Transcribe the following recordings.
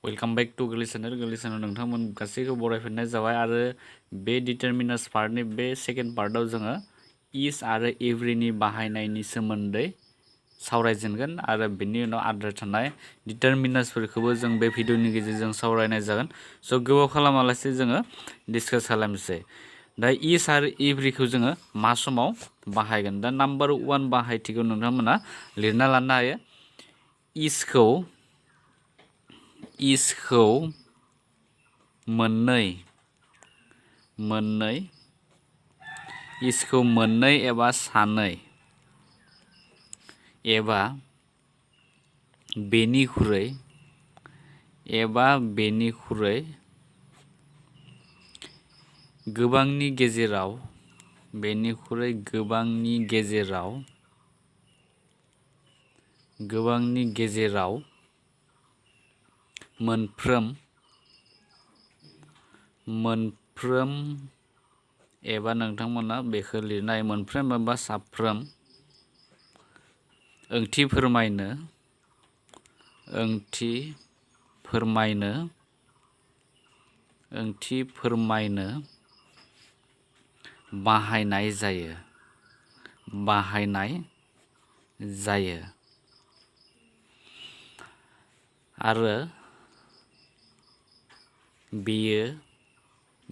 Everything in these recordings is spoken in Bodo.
वेलकाम बैक टू गोरलै चेनेल नोंथांमोन गासैखौ बरायफिननाय जाबाय आरो बे डिटारमिनार्स पार्टनि बे सेकेन्ड पार्टआव जोङो इज आरो एभ्रिनि बाहायनायनि सोमोन्दै सावरायजेनगोन आरो बेनि उनाव आद्रा थानाय डिटारमिनार्सफोरखौबो जों बे भिडिअनि गेजेरजों सावरायनाय जागोन। स' गोबाव खालामालासे जोङो डिसकास खालामनोसै। दा इज आरो एभ्रिखौ जोङो मा समाव बाहायगोन? दा नाम्बार 1 बाहायथिखौ नोंथांमोना लिरना लानो हायो। इजखौ मोननै एबा सानै एबा बेनिख्रुइ गोबांनि गेजेराव मोनफ्रोम एबा नोंथांमोना बेखौ लिरनाय मोनफ्रोम एबा साफ्रोम ओंथि फोरमायनो बाहायनाय जायो आरो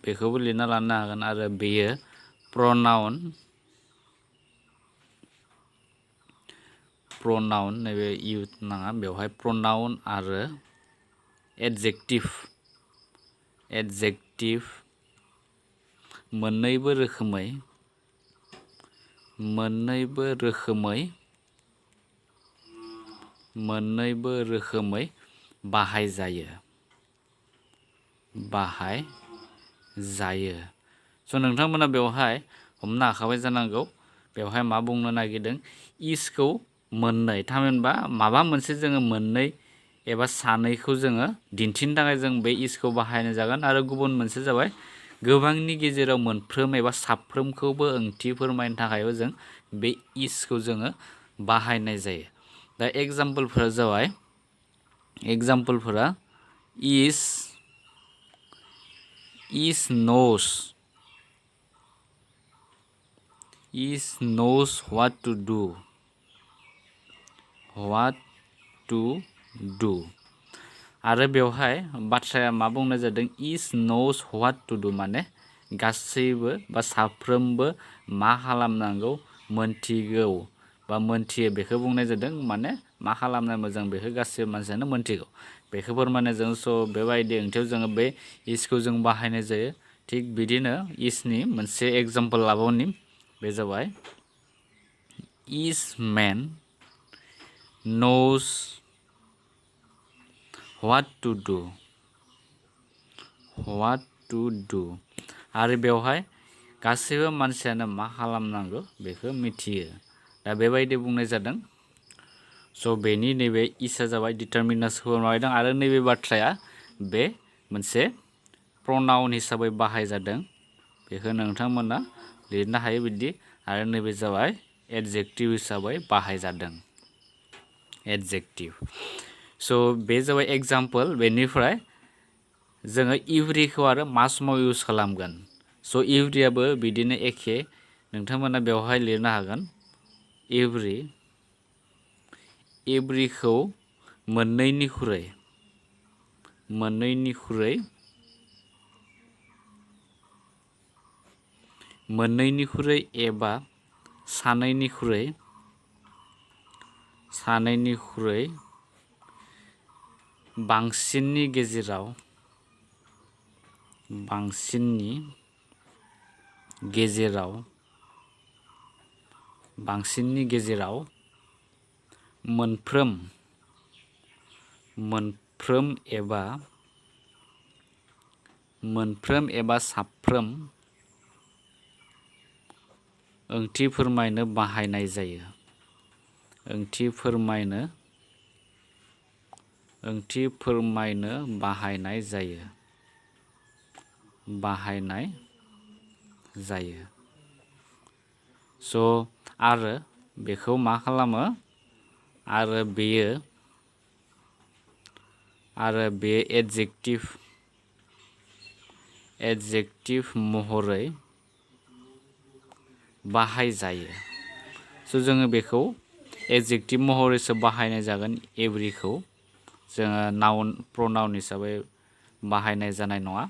बेखौबो लिरना लानो हागोन आरो बेयो प्रनाउन नैबे इउथ नाङा बेवहाय प्रनाउन आरो एडजेक्टिभ मोननैबो रोखोमै बाहायजायो। स' नोंथांमोना बेवहाय हमनो हाखाबाय जानांगौ बेवहाय मा बुंनो नागिरदों। इजखौ मोननै थामहिनबा माबा मोनसे जोङो मोननै एबा सानैखौ जोङो दिन्थिनो थाखाय जों बे इजखौ बाहायनाय जागोन आरो गुबुन मोनसे जाबाय गोबांनि गेजेराव मोनफ्रोम एबा साफ्रोमखौबो ओंथि फोरमायनो थाखायबो जों बे इजखौ जोङो बाहायनाय जायो। दा एग्जाम्पोलफोरा जाबाय is knows what to do आरो बेवहाय बाथ्राया मा बुंनाय जादों is knows what to do माने गासैबो बा साफ्रोमबो मा खालामनांगौ मोनथिगौ बा मोनथियो बेखौ बुंनाय जादों। माने मा खालामनाय मोजां बेखौ गासैबो मानसियानो मोनथिगौ बेखौ फोरमायनाय जों। स' बेबायदि ओंथियाव जोङो बे इजखौ जों बाहायनाय जायो। थिग बिदिनो इजनि मोनसे एग्जाम्पल लाबावनि बे जाबाय इज मेन knows what to do आरो बेवहाय गासैबो मानसियानो मा खालामनांगौ बेखौ मिथियो। दा बेबायदि बुंनाय जादों। स' बेनि नैबे इजआ जाबाय डिटारमिनार्सखौ फोरमायदों आरो नैबे बाथ्राया बे मोनसे प्रनाउन हिसाबै बाहायजादों बेखौ नोंथांमोना लिरनो हायो बिदि आरो नैबे जाबाय एडजेक्टिभ हिसाबै बाहायजादों स' बे जाबाय एग्जाम्पोल। बेनिफ्राय जोङो एभ्रिखौ आरो मा समाव इउज खालामगोन? स' एभ्रियाबो बिदिनो एखे नोंथांमोना बेवहाय लिरनो हागोन एभ्रिखौ मोननैनिख्रुइ एबा सानैनिख्रुइ बांसिननि गेजेराव मोनफ्रोम एबा साफ्रोम ओंथि फोरमायनो बाहायनाय जायो। स' आरो बेखौ मा खालामो आरो आरो बे एडजेक्टिभ महरै बाहायजायो। स' जोङो बेखौ एडजेक्टिभ महरैसो बाहायनाय जागोन एभ्रिखौ जोङो नाउन प्रनाउन हिसाबै बाहायनाय जानाय नङा।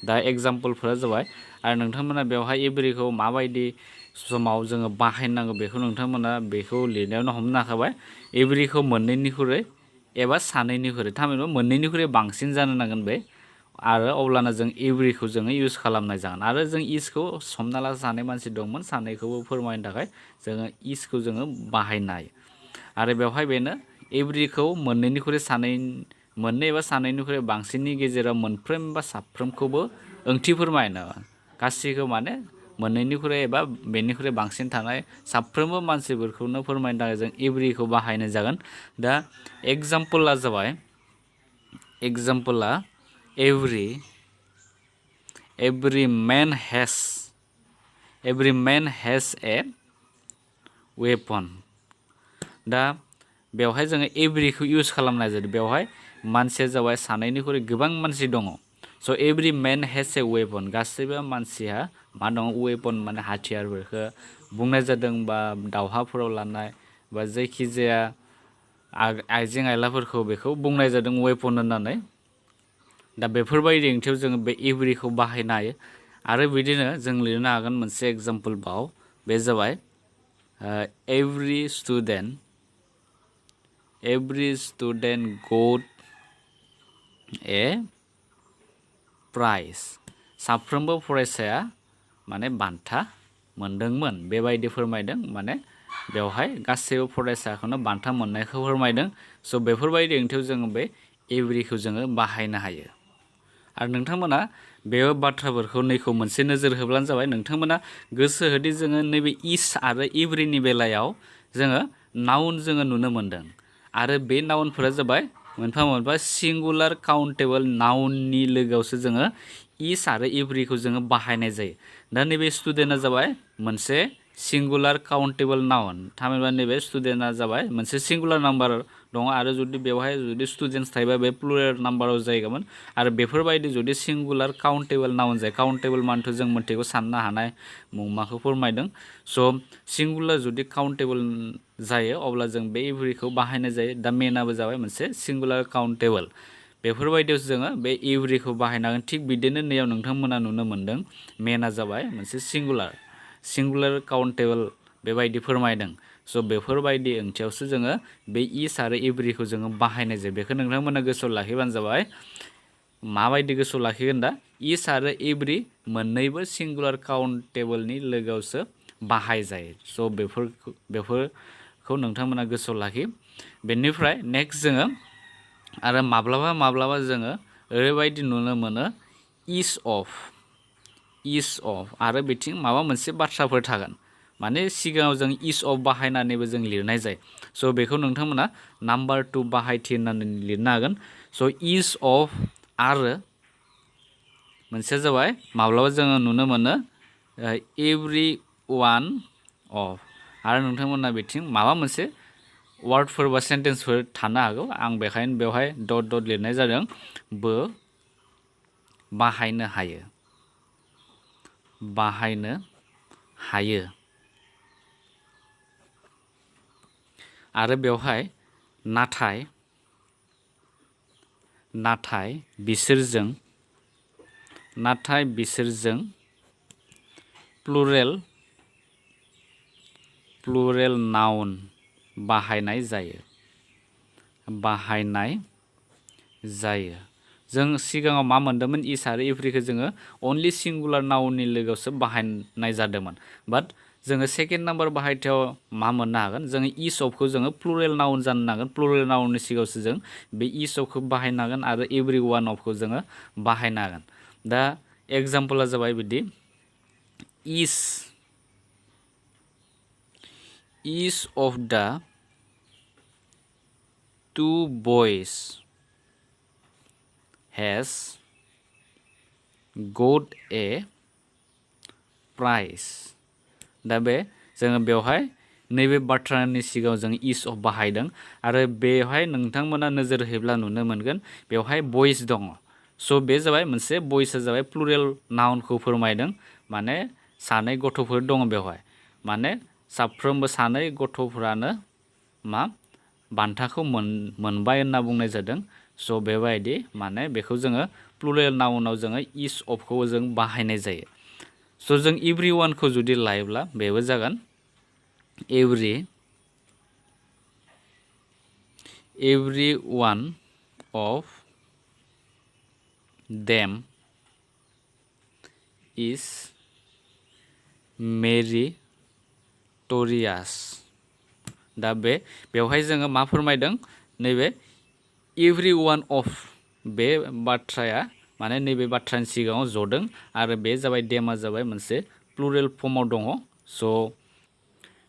दा एग्जाम्पलफोरा जाबाय आरो नोंथांमोना बेवहाय एभ्रिखौ माबायदि समाव जोङो बाहायनांगौ बेखौ नोंथांमोना बेखौ लिरनायावनो हमनो हाखाबाय। एभ्रिखौ मोननैनिख्रुइ एबा सानैनिख्रुइ थामहिनबा मोननैनिख्रुइ बांसिन जानो नांगोन बे आरो अब्लाना जों एभ्रिखौ जोङो इउज खालामनाय जागोन। आरो जों इजखौ हमना ला सानै मानसि दंमोन, सानैखौबो फोरमायनो थाखाय जोङो इजखौ जोङो बाहायनो हायो। आरो बेवहाय बेनो एभ्रिखौ मोननै एबा सानैनिख्रुइ बांसिननि गेजेराव मोनफ्रोम बा साफ्रोमखौबो ओंथि फोरमायनो गासैखौ माने मोननैनिख्रुइ एबा बेनिख्रुइ बांसिन थानाय साफ्रोमबो मानसिफोरखौनो फोरमायनो थाखाय जों एभ्रिखौ बाहायनाय जागोन। दा एग्जाम्पला जाबाय every main has a weapon. दा बेवहाय जोङो एभ्रिखौ इउज खालामनाय जादों। बेवहाय मानसिया जाबाय सानैनिख्रुइ गोबां मानसि दङ। स' every main has a weapon, गासैबो मानसिहा मा दङ वेपन माने हाथियारफोरखौ बुंनाय जादों बा दावहाफोराव लानाय बा जायखिजाया आइजें आइलाफोरखौ बेखौ बुंनाय जादों वेपन होननानै। दा बेफोरबायदि ओंथियाव जोङो बे एभ्रिखौ बाहायनो हायो। आरो बिदिनो जों लिरनो हागोन मोनसे एग्जाम्पल बाव, बे जाबाय एभ्रि स्टुडेन्ट गट ए प्राइज। साफ्रोमबो फरायसाया माने बान्था मोनदोंमोन बेबायदि फोरमायदों। माने बेवहाय गासैबो फरायसाखौनो बान्था मोननायखौ फोरमायदों। स' बेफोरबायदि ओंथियाव जोङो बे एभ्रिखौ जोङो बाहायनो हायो। आरो नोंथांमोना बे बाथ्राफोरखौ नैखौ मोनसे नोजोर होब्लानो जाबाय। नोंथांमोना गोसो होदि जोङो नैबे इज आरो एभ्रिनि बेलायाव जोङो नाउन जोङो नुनो मोनदों। आरो बे नाउनफोरा जाबाय मोनफा मोनफा सिंगुलार काउन्टेबल नाउननि लोगोआवसो जोङो इज आरो एभ्रिखौ जोङो बाहायनाय जायो। दा नैबे स्टुडेन्टआ जाबाय मोनसे सिंगुलार काउन्टेबल नाउन। थामहिनबा नैबे स्टुडेन्टआ जाबाय मोनसे सिंगुलार नाम्बार दङ आरो जुदि बेवहाय जुदि स्टुडेन्टस थायोबा बे प्लुरेल नाम्बाराव जायगामोन। आरो बेफोरबायदि जुदि सिंगुलार काउन्टेबल नाउन जायो, काउन्टेबल मानेथ' जों मोनथिगौ साननो हानाय मुंमाखौ फोरमायदों। स' सिंगुलार जुदि काउन्टेबल जायो अब्ला जों बे एभ्रिखौ बाहायनाय जायो। दा मेनाबो जाबाय मोनसे सिंगुलार काउन्टेबल। बेफोरबायदियावसो जोङो बे एभ्रिखौ बाहायनांगोन। थिग बिदिनो नैयाव नोंथांमोना नुनो मोनदों मेना जाबाय मोनसे सिंगुलार काउन्टेबल बेबायदि फोरमायदों। स' बेफोरबायदि ओंथियावसो जोङो बे इज आरो एभ्रिखौ जोङो बाहायनाय जायो। बेखौ नोंथांमोना गोसोआव लाखिबानो जाबाय। माबायदि गोसोआव लाखिगोन दा? इज आरो एभ्रि मोननैबो सिंगुलार काउन्टेबलनि लोगोआवसो बाहायजायो। स' बेफोरखौ नोंथांमोना गोसोआव लाखि। बेनिफ्राय नेक्स्ट जोङो आरो माब्लाबा जोङो ओरैबायदि नुनो मोनो इज अफ आरो बिथिं माबा मोनसे बाथ्राफोर थागोन। माने सिगाङाव जों इज अफ बाहायनानैबो जों लिरनाय जायो। स' बेखौ नोंथांमोना नाम्बार 2 बाहायथि होननानै लिरनो हागोन। स' इज अफ आरो मोनसेया जाबाय माब्लाबा जोङो नुनो मोनो एभ्रि वान अफ। आरो नोंथांमोना बिथिं माबा मोनसे वार्डफोर बा सेन्टेन्सफोर थानो हागौ। आं बेखायनो बेवहाय डट लिरनाय जादों। बो बाहायनो हायो। आरो बेवहाय नाथाय बिसोरजों प्लुरेल नाउन बाहायनाय जायो। जों सिगाङाव मा मोनदोंमोन? इज आरो एभ्रिखौ जोङो अनलि सिंगुलार नाउननि लोगोआवसो बाहायनाय जादोंमोन। बाट जोङो सेकेन्ड नाम्बार बाहायथियाव मा मोननो हागोन? जोङो इज अफखौ जोङो प्लुरेल नाउन जानो नांगोन। प्लुरेल नाउननि सिगाङावसो जों बे इज अफखौ बाहायनो हागोन आरो एभ्रि वान अफखौ जोङो बाहायनो हागोन। दा एग्जाम्पला जाबाय बिदि इज of the 2 boys has got a prize। दा बे जोङो बेवहाय नैबे बाथ्रानि सिगाङाव जों इज अफ बाहायदों आरो बेवहाय नोंथांमोना नोजोर होयोब्ला नुनो मोनगोन बेवहाय बयस दङ। स' बे जाबाय मोनसे बयसआ जाबाय प्लुरेल नाउनखौ फोरमायदों, माने सानै गथ'फोर दङ बेवहाय, माने साफ्रोमबो सानै गथ'फ्रानो मा बान्थाखौ मोनबाय होनना बुंनाय जादों। स' बेबायदि माने बेखौ जोङो प्लुरेल नाउनाव जोङो इज अफखौ जों बाहायनाय जायो। स' जों एभ्रि वानखौ जुदि लायोब्ला बेबो जागोन एभ्रि वान अफ देम इज मेरिटरियास। दा बेवहाय जोङो मा फोरमायदों, नैबे एभ्रि वान अफ बे बाथ्राया माने नैबे बाथ्रानि सिगाङाव जदों आरो बे जाबाय देमा जाबाय मोनसे प्लुरेल फर्माव दङ।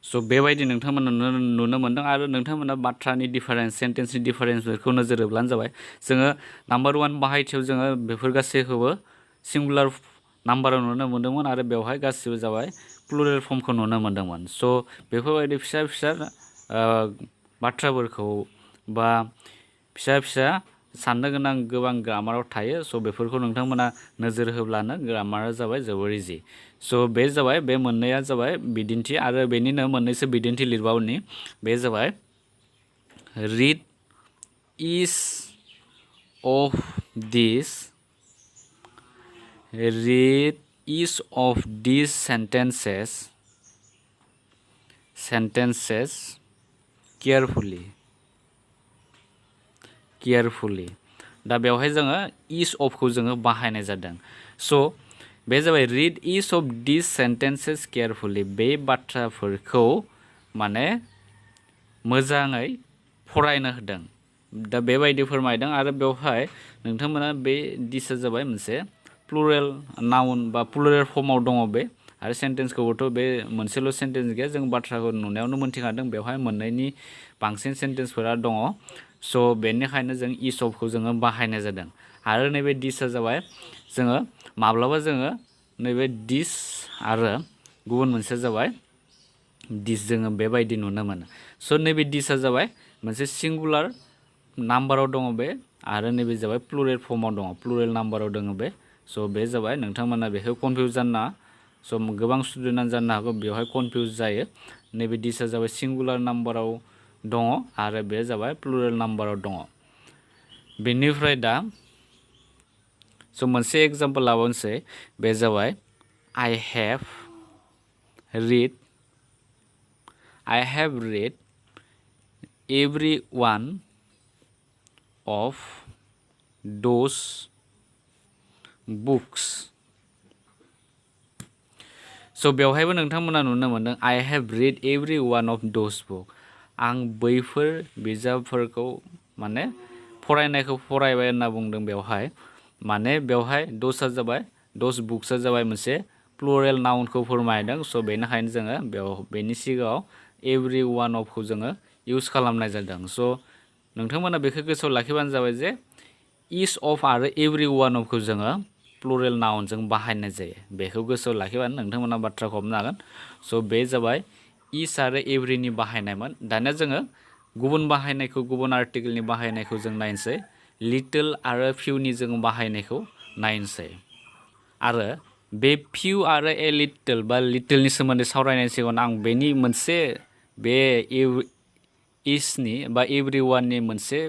स' बेबायदि नोंथांमोना नुनो मोनदों आरो नोंथांमोना बाथ्रानि डिफारेन्स, सेन्टेन्सनि डिफारेन्सफोरखौ नोजोर होब्लानो जाबाय। जोङो नाम्बार 1 बाहायथियाव जोङो बेफोर गासैखौबो सिंगुलार नाम्बाराव नुनो मोन्दोंमोन आरो बेवहाय गासिबो जाबाय प्लुरेल फर्मखौ नुनो मोन्दोंमोन। स' बेफोरबायदि फिसा फिसा बाथ्राफोरखौ बा फिसा फिसा साननो गोनां गोबां ग्रामाराव थायो। स' बेफोरखौ नोंथांमोना नोजोर होब्लानो ग्रामारा जाबाय जोबोर इजि। स' बे जाबाय, बे मोननैया जाबाय बिदिन्थि आरो बेनिनो मोननैसो बिदिन्थि लिरबावनि। बे जाबाय read each of this sentences carefully। दा बेवहाय जोङो इच अफखौ जोङो बाहायनाय जादों। स' बे जाबाय read each of this sentences carefully. बे बाथ्राफोरखौ माने मोजाङै फरायनो होदों। दा बेबायदि फोरमायदों आरो बेवहाय नोंथांमोना बे दिसआ जाबाय मोनसे प्लुरेल नाउन बा प्लुरेल फर्माव दङ बे, आरो सेन्टेन्सखौबोथ' बे मोनसेल' सेन्टेन्स गैया, जों बाथ्राखौ नुनायावनो मोनथिखादों बेवहाय मोननैनि बांसिन सेन्टेन्सफोरा दङ। स' बेनिखायनो जों इच अफखौ जोङो बाहायनाय जादों। आरो नैबे दिसआ जाबाय, जोङो माब्लाबा जोङो नैबे दिस आरो गुबुन मोनसेया जाबाय दिस, जोङो बेबायदि नुनो मोनो। स' नैबे दिसआ जाबाय मोनसे सिंगुलार नाम्बाराव दङ बे, आरो नैबे जाबाय प्लुरेल फर्माव दङ, प्लुरेल नाम्बाराव दङ बे। स' बे जाबाय, नोंथांमोना बेखौ कनफिउज जानो नाङा। स' गोबां स्टुडेन्टआनो जानो हागौ बेवहाय कनफिउज जायो। नैबे दिसआ जाबाय सिंगुलार नाम्बाराव दङ आरो बे जाबाय प्लुरेल नाम्बाराव दङ। बेनिफ्राय दा मोनसे एग्जाम्पल लाबावनोसै। बे जाबाय I have read every one of those books। स' बेवहायबो नोंथांमोना नुनो मोनदों I have read every one of those books। आं बैफोर बिजाबफोरखौ माने फरायनायखौ फरायबाय होनना बुंदों बेवहाय। माने बेवहाय दसआ जाबाय, दस बुक्सआ जाबाय मोनसे प्लुरेल नाउनखौ फोरमायदों। स' बेनिखायनो जोङो बेनि सिगाङाव एभ्रि वान अफखौ जोङो इउज खालामनाय जादों। स' नोंथांमोना बेखौ गोसोआव लाखिबानो जाबाय जे इच अफ आरो एभ्रि वान अफखौ जोङो प्लुरेल नाउनजों बाहायनाय जायो। बेखौ गोसोआव लाखिबानो नोंथांमोना बाथ्राखौ हमनो हागोन। स' बे जाबाय इच आरो एभ्रिनि बाहायनायमोन। दानिया जोङो गुबुन बाहायनायखौ, गुबुन आर्टिकेलनि बाहायनायखौ जों नायनोसै। लिटल आरो फिउनि जों बाहायनायखौ नायनोसै। आरो बे फिउ आरो ए लिटल बा लिटलनि सोमोन्दै सावरायनायनि सिगाङाव आं बेनि मोनसे बे इचनि बा एभ्रि वाननि मोनसे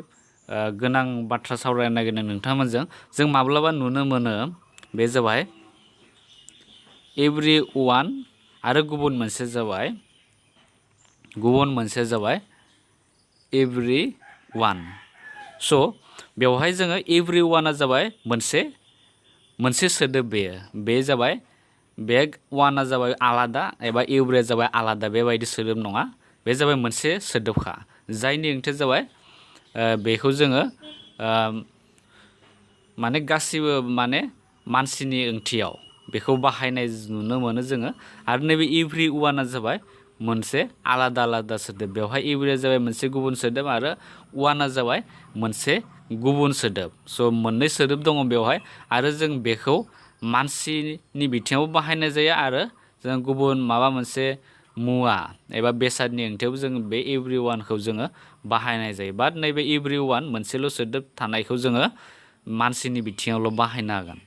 गोनां बाथ्रा सावरायनो नागिरदों नोंथांमोनजों। जों माब्लाबा नुनो मोनो बे जाबाय एभ्रि वान आरो गुबुन मोनसे जाबाय एभ्रि वान। स' बेवहाय जोङो एभ्रि वानआ जाबाय मोनसे सोदोब। बे जाबाय, बे वानआ जाबाय आलादा एबा एभ्रिआ जाबाय आलादा, बेबायदि सोदोब नङा। बे जाबाय मोनसे सोदोबखा जायनि ओंथिया जाबाय बेखौ जोङो माने गासिबो माने मानसिनि ओंथियाव बेखौ बाहायनाय नुनो मोनो जोङो। आरो नैबे एभ्रि वानआ जाबाय मोनसे आलादा आलादा सोदोब। बेवहाय एभ्रिआ जाबाय मोनसे गुबुन सोदोब आरो वानआ जाबाय मोनसे गुबुन सोदोब। स' मोननै सोदोब दङ बेवहाय, आरो जों बेखौ मानसिनि बिथिङाव बाहायनाय जायो आरो जों गुबुन माबा मोनसे मुवा एबा बेसादनि ओंथियाव जों बे एभ्रिवानखौ जोङो बाहायनाय जायो। बाट नैबे एभ्रिवान मोनसेल' सोदोब थानायखौ जोङो मानसिनि बिथिङावल' बाहायनो हागोन।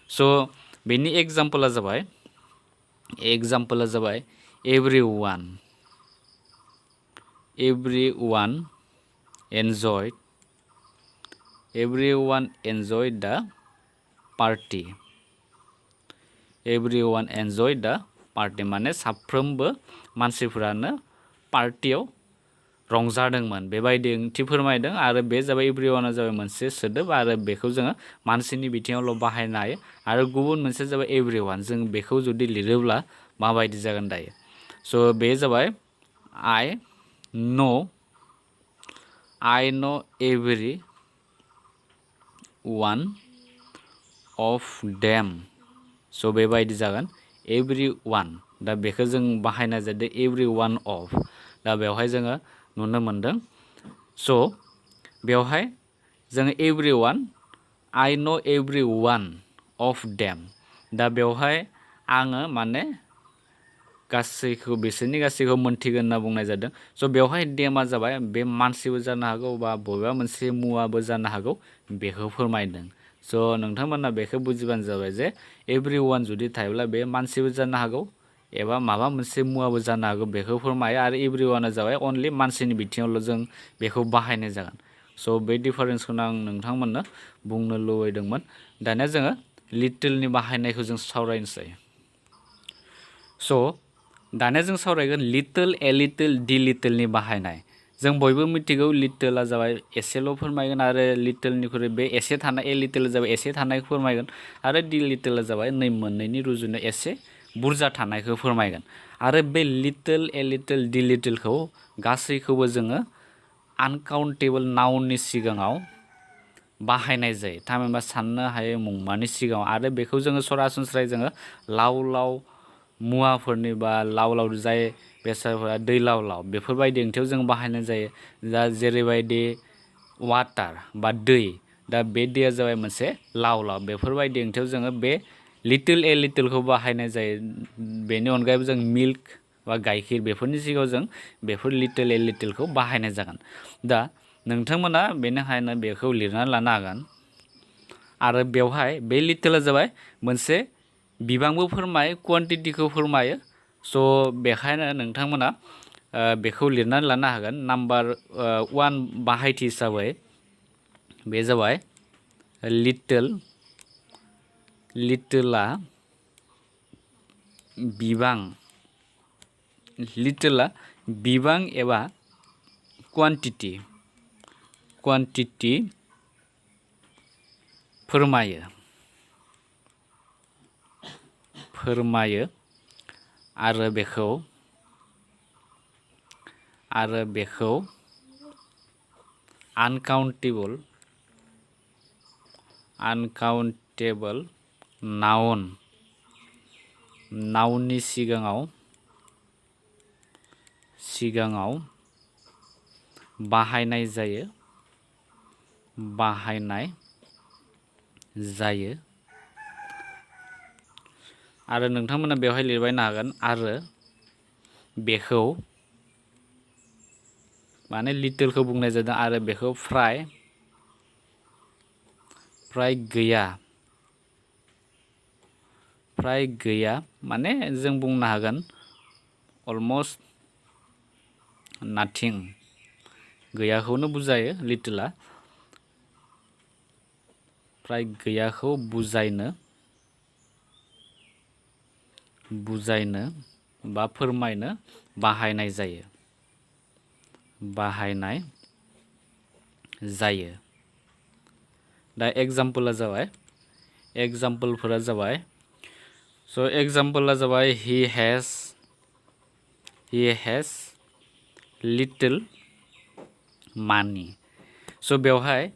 स' बेनि एग्जाम्पला जाबाय एभ्रिवान एन्जयड दा पार्टि। एभ्रिवान एन्जयड दा पार्टि माने साफ्रोमबो मानसिफोरानो पार्टियाव रंजादोंमोन बेबायदि ओंथि फोरमायदों। आरो बे जाबाय एभ्रिवाना जाबाय मोनसे सोदोब आरो बेखौ जोङो मानसिनि बिथिङावल' बाहायनो हायो। आरो गुबुन मोनसे जाबाय एभ्रिवान, जों बेखौ जुदि लिरोब्ला माबायदि जागोन दायो। स' बे जाबाय आइ नो एभ्रि वान अफ देम। स' बेबायदि जागोन एभ्रिवान। दा बेखौ जों बाहायनाय जादों एभ्रिवान अफ। दा बेवहाय जोङो नुनो मोनदों। स' बेवहाय जोङो एभ्रिवान, आइ नो एभ्रिवान अफ देम। दा बेवहाय आङो माने बिसोरनि गासैखौ मोनथिगोन होनना बुंनाय जादों। स' बेवहाय देमा जाबाय बे मानसिबो जानो हागौ बा बबेबा मोनसे मुवाबो जानो हागौ, बेखौ फोरमायदों। स' नोंथांमोना बेखौ बुजिबानो जाबाय जे एभ्रिवान जुदि थायोब्ला बे मानसिबो जानो हागौ एबा माबा मोनसे मुवाबो जानो हागौ, बेखौ फोरमायो। आरो एभ्रिवाना जाबाय अनलि मानसिनि बिथिङावल' जों बेखौ बाहायनाय जागोन। स' बे डिफारेन्सखौनो आं नोंथांमोननो बुंनो लुबैदोंमोन। दानिया जोङो लिटलनि बाहायनायखौ जों सावरायनोसै। स' दानिया जों सावरायगोन लिटल, ए लिटल, दि लिटलनि बाहायनाय। जों बयबो मिथिगौ लिटला जाबाय एसेल' फोरमायगोन आरो लिटलनिख्रुइ बे एसे थानाय ए लिटला जाबाय एसे थानायखौ फोरमायगोन आरो दि लिटला जाबाय मोननैनि रुजुनायाव एसे बुरजा थानायखौ फोरमायगोन। आरो बे लिटल, ए लिटल, दि लिटलखौ गासैखौबो जोङो आनकाउन्टेबल नाउननि सिगाङाव बाहायनाय जायो, थामहिनबा साननो हायै मुंमानि सिगाङाव। आरो बेखौ जोङो सरासनस्रायै जोङो लाव लाव मुवाफोरनि बा लाव लाव जाय बेसादफोरा दै लाव लाव बेफोरबायदि ओंथियाव जों बाहायनाय जायो। दा जेरैबायदि वाटार बा दै, दा बे दैया जाबाय मोनसे लाव लाव, बेफोरबायदि ओंथियाव जोङो बे लिटल, ए लिटलखौ बाहायनाय जायो। बेनि अनगायैबो जों मिल्क बा गाइखेर बेफोरनि सिगाङाव जों बेफोर लिटल, ए लिटलखौ बाहायनाय जागोन। दा नोंथांमोना बेनिखायनो बेखौ लिरनानै लानो हागोन। आरो बेवहाय बे लिटला जाबाय मोनसे बिबांबो फोरमायो, क्वान्टिटिखौ फोरमायो। स' बेखायनो नोंथांमोना बेखौ लिरनानै लानो हागोन। नाम्बार 1 बाहायथि हिसाबै बे जाबाय लिटला बिबां एबा क्वान्टिटि फोरमायो आरो बेखौ आनकाउन्टेबल नाउननि सिगाङाव बाहायनाय जायो। आरो नोंथांमोना बेवहाय लिरबायनो हागोन आरो बेखौ माने लिटलखौ बुंनाय जादों आरो बेखौ फ्राय गैया माने जों बुंनो हागोन अलमस्ट नाथिं, गैयाखौनो बुजायो लिटला। फ्राय गैयाखौ बुजायनो बा फोरमायनो बाहायनाय जायो। दा एग्जाम्पलफोरा जाबाय स' एग्जाम्पला जाबाय हि हेज लिटल मानि। स' बेवहाय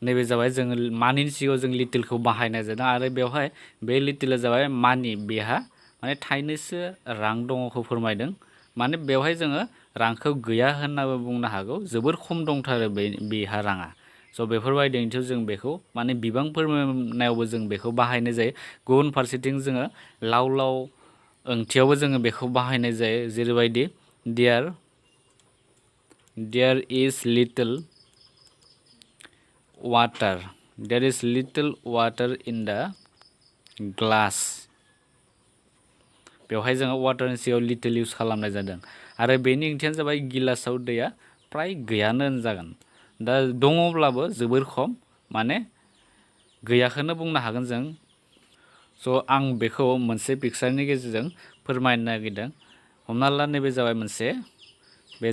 नैबे जाबाय जोङो मानिनि सिगाङाव जों लिटलखौ बाहायनाय जादों आरो बेवहाय बे लिटला जाबाय मानि, बेहा माने थाइनैसो रां दङखौ फोरमायदों। माने बेवहाय जोङो रांखौ गैया होननाबो बुंनो हागौ, जोबोर खम दंथारो बेहा राङा। स' बेफोरबायदि ओंथियाव जों बेखौ माने बिबां फोरमायनायावबो जों बेखौ बाहायनाय जायो। गुबुन फारसेथिं जोङो लाव लाव ओंथियावबो जोङो बेखौ बाहायनाय जायो जेरैबायदि there is little water in the glass बेवहाय जोङो वाटारनि सिगाङाव लिटल इउज खालामनाय जादों आरो बेनि ओंथियानो जाबाय गिलासाव दैया फ्राय गैयानो होनजागोन दा दङब्लाबो जोबोर खम माने गैयाखौनो बुंनो हागोन जों स' आं बेखौ मोनसे पिक्सारनि गेजेरजों फोरमायनो नागिरदों हमना ला नैबे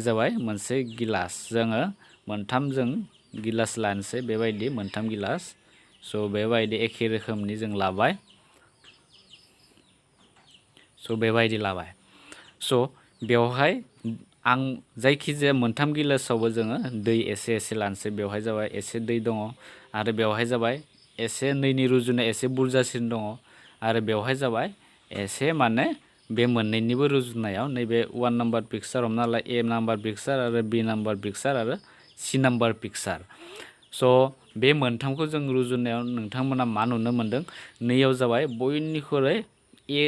जाबाय मोनसे गिलास जोङो मोनथामजों गिलास लानोसै बेबायदि मोनथाम गिलास स' बेबायदि एखे रोखोमनि जों लाबाय स' बेबायदि लाबाय स' बेवहाय आं जायखिजाया मोनथाम गिलासावबो जोङो दै एसे एसे लानोसै बेवहाय जाबाय एसे दै दङ आरो बेवहाय जाबाय एसे नैनि रुजुनाय एसे बुरजासिन दङ आरो बेवहाय जाबाय एसे माने बे मोननैनिबो रुजुनायाव नैबे 1 नाम्बार पिक्सार हमना ला ए नाम्बार पिक्सार आरो बि नाम्बार पिक्सार आरो सि नाम्बार पिक्सार स' बे मोनथामखौ जों रुजुनायाव नोंथांमोना मा नुनो मोनदों नैयाव जाबाय बयनिख्रुइ ए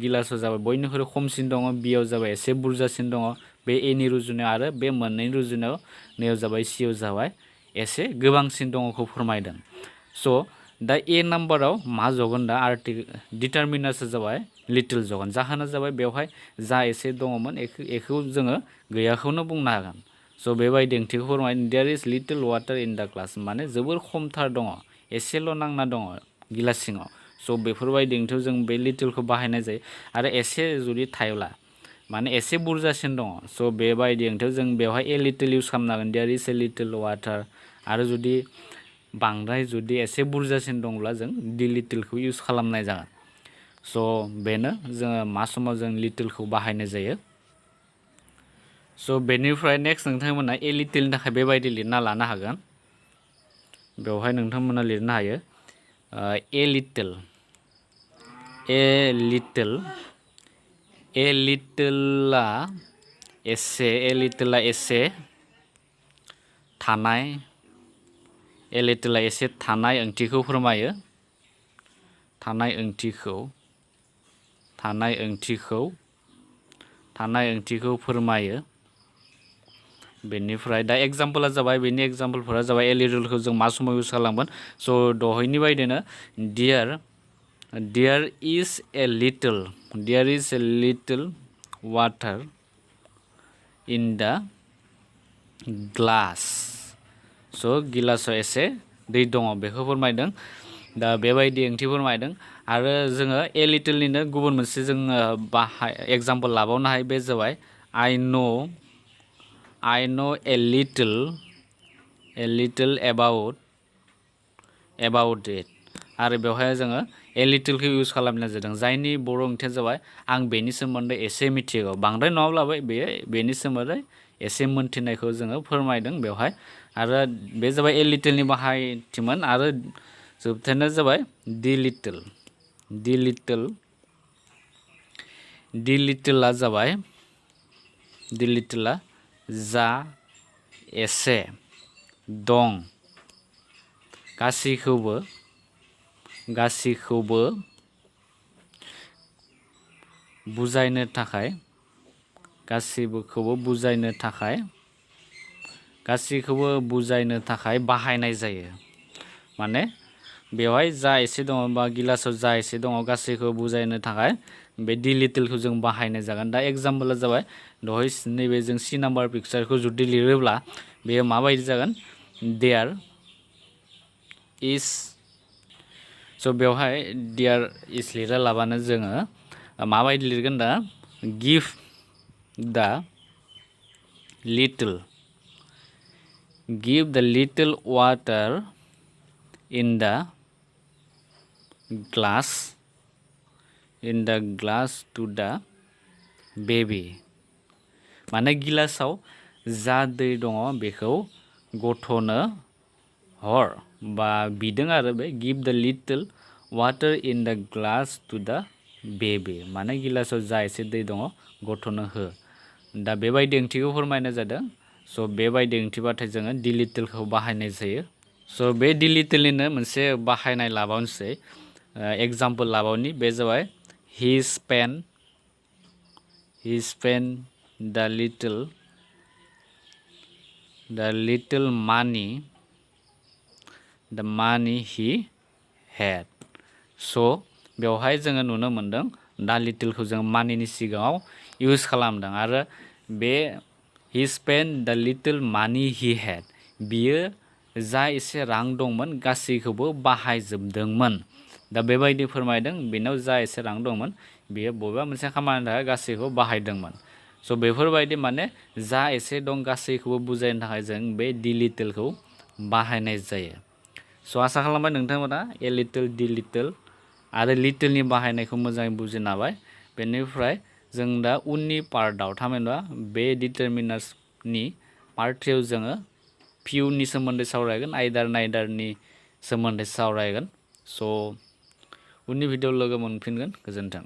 गिलासाव जाबाय बयनिख्रुइ खमसिन दङ बियाव जाबाय एसे बुरजासिन दङ बे एनि रुजुनायाव आरो बे मोननैनि रुजुनायाव नैयाव जाबाय सियाव जाबाय एसे गोबांसिन दङखौ फोरमायदों स' दा ए नाम्बाराव मा जगोन दा डिटारमिनार्सआ जाबाय लिटल जगोन जाहोना जाबाय बेवहाय जा एसे दङमोन एखौ जोङो गैयाखौनो बुंनो हागोन स' बेबायदि ओंथिखौ फोरमायदों there is little water in the glass माने जोबोर खमथार दङ एसेल' नांना दङ गिलास सिङाव स' बेफोरबायदि ओंथियाव जों बे लिटलखौ बाहायनाय जायो आरो एसे जुदि थायोब्ला माने एसे बुरजासिन दङ स' बेबायदि ओंथियाव जों बेवहाय ए लिटल इउज खालामनांगोन there is a little water आरो जुदि बांद्राय जुदि एसे बुरजासिन दंब्ला जों दि लिटलखौ इउज खालामनाय जागोन स' बेनो जोङो मा समाव जों लिटलखौ बाहायनाय जायो स' बेनिफ्राय नेक्स्ट नोंथांमोना ए लिटलनि थाखाय बेबायदि लिरना लानो हागोन बेवहाय नोंथांमोना लिरनो हायो ए लिटला एसे थानाय ओंथिखौ फोरमायो थानाय ओंथिखौ फोरमायो बेनिफ्राय दा एग्जाम्पला जाबाय बेनि एग्जाम्पलफोरा जाबाय ए लिटलखौ जों मा समाव इउज खालामगोन स' दहायनि बायदिनो there is a little water in the glass स' गिलासाव एसे दै दङ बेखौ फोरमायदों दा बेबायदि ओंथि फोरमायदों आरो जोङो ए लिटलनिनो गुबुन मोनसे जोङो एग्जाम्पल लाबावनो हायो बे जाबाय I know a little about it आरो बेवहाय जोङो ए लिटलखौ इउज खालामनाय जादों जायनि बर' ओंथिया जाबाय आं बेनि सोमोन्दै एसे मिथिगौ बांद्राय नङाब्लाबो बेनि सोमोन्दै एसे मोनथिनायखौ जोङो फोरमायदों बेवहाय आरो बे जाबाय ए लिटलनि बाहायथिमोन आरो जोबथायानो जाबाय दि लिटला जा एसे दं गासैखौबो बुजायनो थाखाय बाहायनाय जायो माने बेवहाय जा एसे दङ बा गिलासाव जा एसे दङ गासैखौबो बुजायनो थाखाय बे दि लिटलखौ जों बाहायनाय जागोन दा एग्जाम्पला जाबाय दहाय नैबे जों सि नाम्बार पिक्सारखौ जुदि लिरोब्ला बेयो माबायदि जागोन देयार इज स' बेवहाय देयार इज लिरालाबानो जोङो माबायदि लिरगोन दा गिभ द little water in the glass two द बेबी माने गिलासाव जा दै दङ बेखौ गथ'नो हर बा बिदों आरो बे गिभ द little water in the glass two द बेबी माने गिलासाव जा एसे दै दङ गथ'नो हो दा बेबायदि ओंथिखौ फोरमायनाय जादों स' बेबायदि ओंथिबाथाय जोङो दि लिटलखौ बाहायनाय जायो स' बे दि लिटलनिनो मोनसे बाहायनाय लाबावनोसै एग्जाम्पल लाबावनि बे जाबाय हि spend he spent the little money he had. So बेवहाय जोङो नुनो मोनदों दा लिटिलखौ जों मानिनि सिगाङाव इउज खालामदों आरो बे he spent the little money he had बियो जा एसे रां दंमोन गासैखौबो बाहायजोबदोंमोन। दा बेबायदि फोरमायदों बेनाव जा एसे रां दंमोन बियो बबेबा मोनसे खामानिनि थाखाय गासैखौबो बाहायदोंमोन। स' बेफोरबायदि माने जा एसे दं गासैखौबो बुजायनो थाखाय जों बे दि लिटिलखौ बाहायनाय जायो। स' आसा खालामबाय नोंथांमोना ए लिटिल दि लिटिल आरो लिटिलनि बाहायनायखौ मोजाङै बुजिनो हाबाय। बेनिफ्राय जों दा उननि पार्टआव थामहिनबा बे डिटारमिनार्सनि पार्ट 3आव जोङो फिउनि सोमोन्दै सावरायगोन आइदारनि सोमोन्दै सावरायगोन। स' उननि भिडिअ लोगो मोनफिनगोन। गोजोन्थों।